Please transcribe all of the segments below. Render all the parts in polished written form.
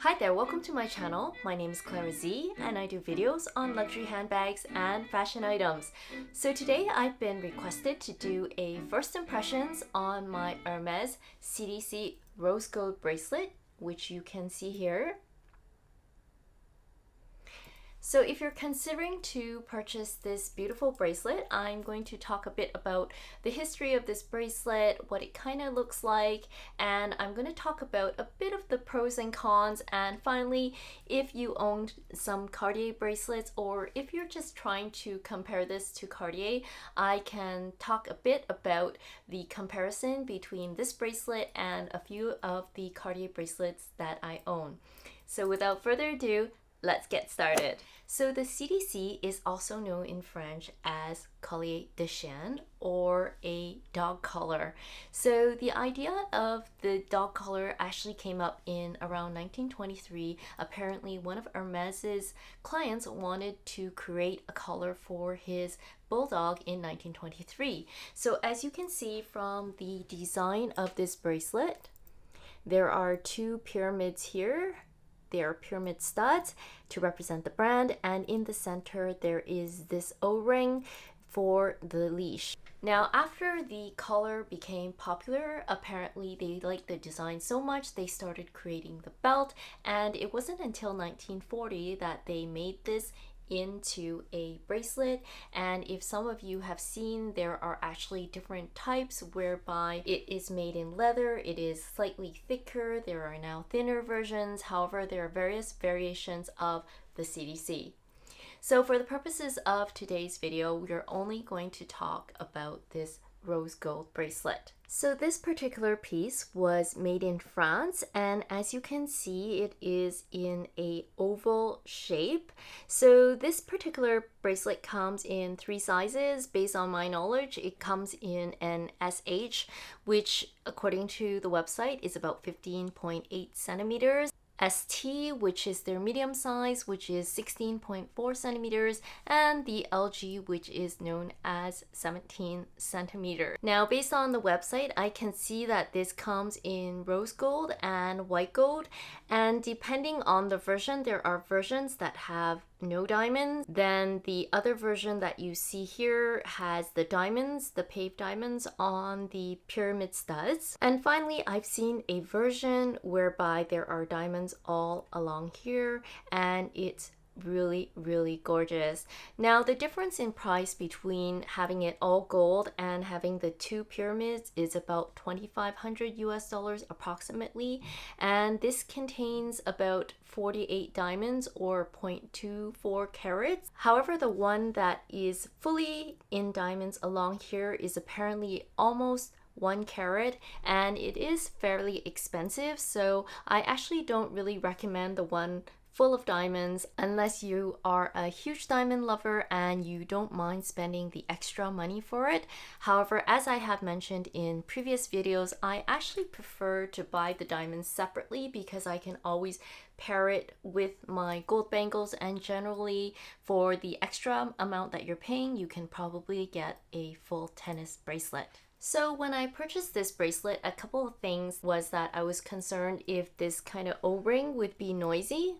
Hi there, welcome to my channel. My name is Clara Z and I do videos on luxury handbags and fashion items. So today I've been requested to do a first impressions on my Hermes CDC Rose Gold Bracelet, which you can see here. So if you're considering to purchase this beautiful bracelet, I'm going to talk a bit about the history of this bracelet, what it kind of looks like, and I'm going to talk about a bit of the pros and cons, and finally, if you owned some Cartier bracelets or if you're just trying to compare this to Cartier, I can talk a bit about the comparison between this bracelet and a few of the Cartier bracelets that I own. So without further ado, let's get started. So the CDC is also known in French as collier de chien or a dog collar. So the idea of the dog collar actually came up in around 1923. Apparently one of Hermes's clients wanted to create a collar for his bulldog in 1923. So as you can see from the design of this bracelet, there are two pyramids here. They are pyramid studs to represent the brand, and in the center there is this O-ring for the leash. Now after the collar became popular, apparently they liked the design so much they started creating the belt, and it wasn't until 1940 that they made this into a bracelet. And if some of you have seen, there are actually different types whereby it is made in leather, it is slightly thicker, there are now thinner versions. However, there are various variations of the CDC. So for the purposes of today's video, we're only going to talk about this rose gold bracelet. So this particular piece was made in France, and as you can see, it is in a oval shape. So this particular bracelet comes in 3 sizes. Based on my knowledge, it comes in an SH, which according to the website is about 15.8 centimeters. ST, which is their medium size, which is 16.4 centimeters, and the LG, which is known as 17 centimeters. Now, based on the website, I can see that this comes in rose gold and white gold, and depending on the version, there are versions that have no diamonds. Then the other version that you see here has the diamonds, the paved diamonds on the pyramid studs. And finally, I've seen a version whereby there are diamonds all along here, and it's really gorgeous. Now the difference in price between having it all gold and having the 2 pyramids is about $2,500 approximately, and this contains about 48 diamonds or 0.24 carats. However, the one that is fully in diamonds along here is apparently almost 1 carat, and it is fairly expensive, so I actually don't really recommend the one full of diamonds unless you are a huge diamond lover and you don't mind spending the extra money for it. However, as I have mentioned in previous videos, I actually prefer to buy the diamonds separately because I can always pair it with my gold bangles, and generally for the extra amount that you're paying, you can probably get a full tennis bracelet. So when I purchased this bracelet, a couple of things was that I was concerned if this kind of O-ring would be noisy.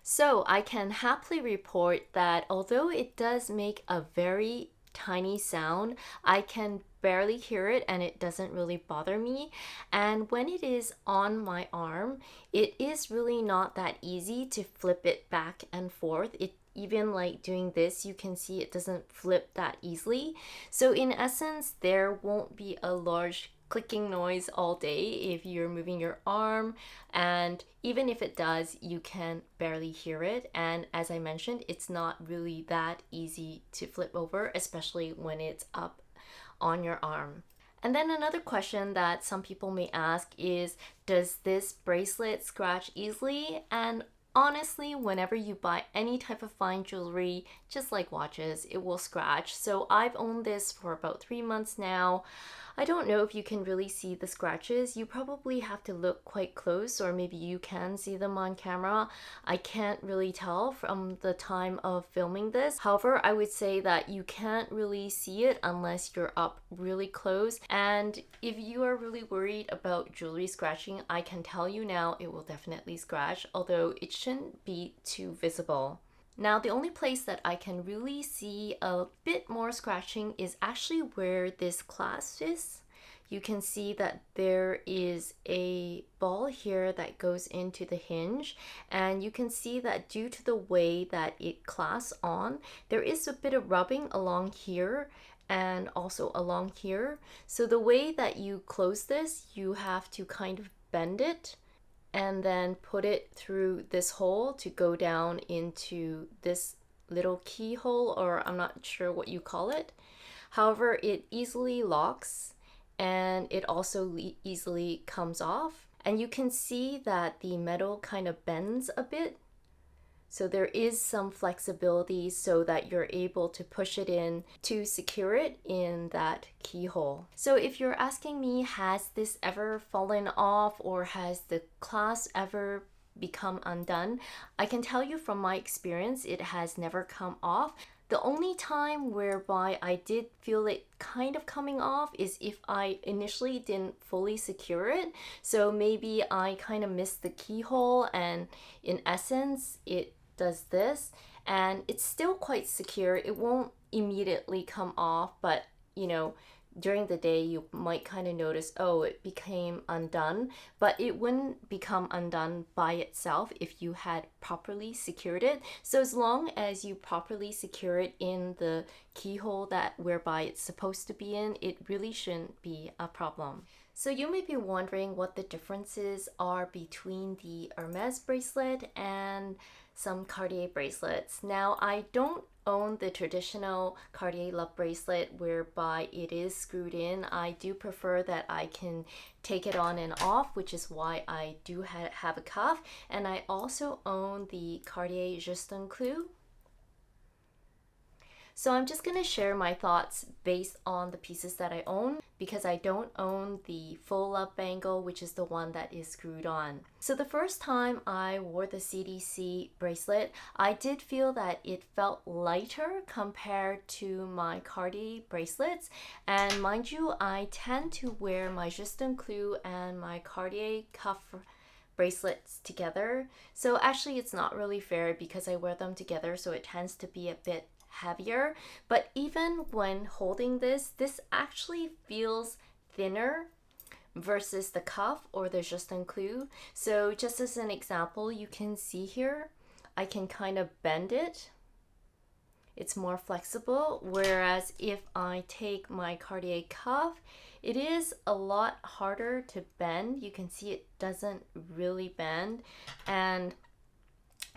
So I can happily report that although it does make a very tiny sound, I can barely hear it and it doesn't really bother me. And when it is on my arm, it is really not that easy to flip it back and forth. Even like doing this, you can see it doesn't flip that easily. So in essence, there won't be a large clicking noise all day if you're moving your arm, and even if it does, you can barely hear it. And as I mentioned, it's not really that easy to flip over, especially when it's up on your arm. And then another question that some people may ask is, does this bracelet scratch easily? And honestly, whenever you buy any type of fine jewelry, just like watches, it will scratch. So I've owned this for about 3 months now. I don't know if you can really see the scratches. You probably have to look quite close, or maybe you can see them on camera. I can't really tell from the time of filming this. However, I would say that you can't really see it unless you're up really close. And if you are really worried about jewelry scratching, I can tell you now it will definitely scratch, although it shouldn't be too visible. Now, the only place that I can really see a bit more scratching is actually where this clasp is. You can see that there is a ball here that goes into the hinge, and you can see that due to the way that it clasps on, there is a bit of rubbing along here and also along here. So the way that you close this, you have to kind of bend it and then put it through this hole to go down into this little keyhole, or I'm not sure what you call it. However, it easily locks and it also easily comes off. And you can see that the metal kind of bends a bit. So there is some flexibility so that you're able to push it in to secure it in that keyhole. So if you're asking me, has this ever fallen off or has the clasp ever become undone? I can tell you from my experience, it has never come off. The only time whereby I did feel it kind of coming off is if I initially didn't fully secure it. So maybe I kind of missed the keyhole, and in essence, it does this, and it's still quite secure. It won't immediately come off, but you know, during the day you might kind of notice, oh, it became undone, but it wouldn't become undone by itself if you had properly secured it. So as long as you properly secure it in the keyhole that whereby it's supposed to be in, it really shouldn't be a problem. So you may be wondering what the differences are between the Hermes bracelet and some Cartier bracelets. Now, I don't own the traditional Cartier love bracelet whereby it is screwed in. I do prefer that I can take it on and off, which is why I do have a cuff. And I also own the Cartier Juste Clou. So I'm just going to share my thoughts based on the pieces that I own, because I don't own the full love bangle, which is the one that is screwed on. So the first time I wore the CDC bracelet, I did feel that it felt lighter compared to my Cartier bracelets. And mind you, I tend to wear my Juste Clou and my Cartier Cuff bracelets together. So actually it's not really fair because I wear them together, so it tends to be a bit heavier. But even when holding this actually feels thinner versus the cuff or the Juste Clou. So just as an example, you can see here, I can kind of bend it. It's more flexible, whereas if I take my Cartier cuff, it is a lot harder to bend. You can see it doesn't really bend, and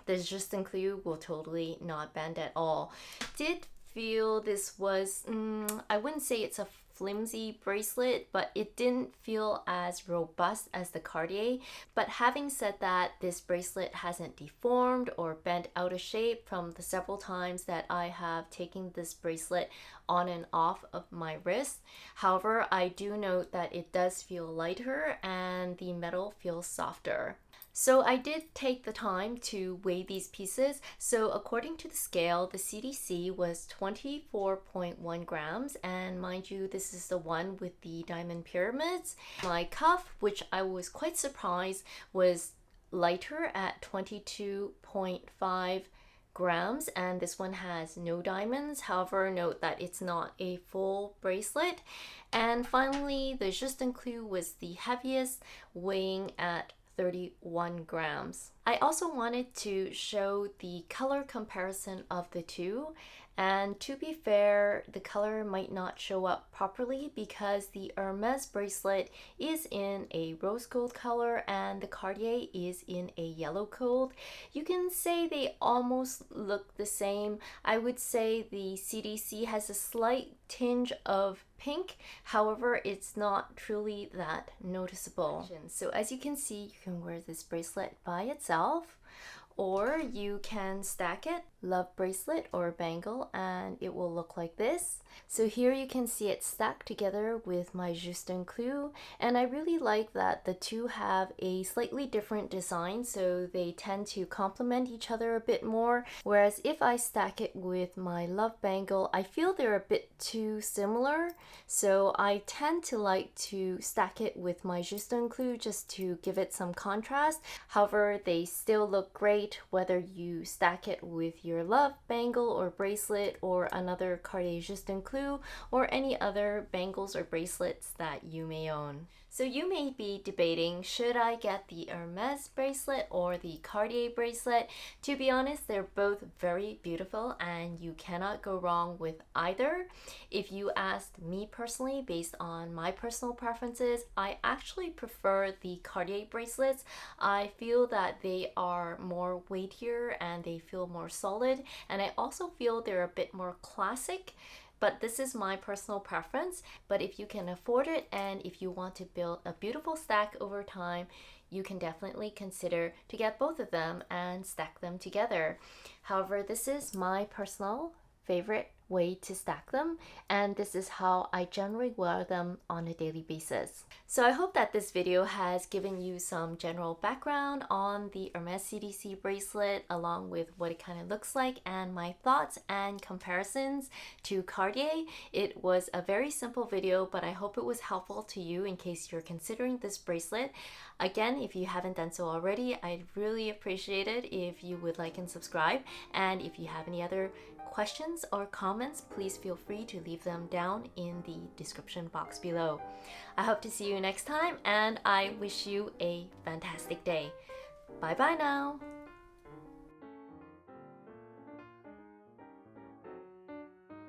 the Juste Clou will totally not bend at all. Did feel this was, I wouldn't say it's a flimsy bracelet, but it didn't feel as robust as the Cartier. But having said that, this bracelet hasn't deformed or bent out of shape from the several times that I have taken this bracelet on and off of my wrist. However, I do note that it does feel lighter and the metal feels softer. So I did take the time to weigh these pieces. So according to the scale, the CDC was 24.1 grams. And mind you, this is the one with the diamond pyramids. My cuff, which I was quite surprised, was lighter at 22.5 grams, and this one has no diamonds. However, note that it's not a full bracelet. And finally, the Juste Clou was the heaviest, weighing at 31 grams. I also wanted to show the color comparison of the two, and to be fair, the color might not show up properly because the Hermes bracelet is in a rose gold color and the Cartier is in a yellow gold. You can say they almost look the same. I would say the CDC has a slight tinge of pink, however it's not truly that noticeable. So as you can see, you can wear this bracelet by itself, Or you can stack it, love bracelet or bangle, and it will look like this. So here you can see it stacked together with my Juste and Clou, and I really like that the two have a slightly different design, so they tend to complement each other a bit more. Whereas if I stack it with my love bangle, I feel they're a bit too similar, so I tend to like to stack it with my Juste and Clou just to give it some contrast. However, they still look great whether you stack it with your love bangle or bracelet or another Cartier Juste and Clou or any other bangles or bracelets that you may own. So you may be debating, should I get the Hermes bracelet or the Cartier bracelet? To be honest, they're both very beautiful and you cannot go wrong with either. If you asked me personally, based on my personal preferences, I actually prefer the Cartier bracelets. I feel that they are more weightier and they feel more solid, and I also feel they're a bit more classic. But this is my personal preference. But if you can afford it and if you want to build a beautiful stack over time, you can definitely consider to get both of them and stack them together. However, this is my personal favorite way to stack them, and this is how I generally wear them on a daily basis. So I hope that this video has given you some general background on the Hermes CDC bracelet along with what it kind of looks like and my thoughts and comparisons to Cartier. It was a very simple video, but I hope it was helpful to you in case you're considering this bracelet. Again, if you haven't done so already, I'd really appreciate it if you would like and subscribe, and if you have any other questions or comments, please feel free to leave them down in the description box below. I hope to see you next time, and I wish you a fantastic day. Bye bye now.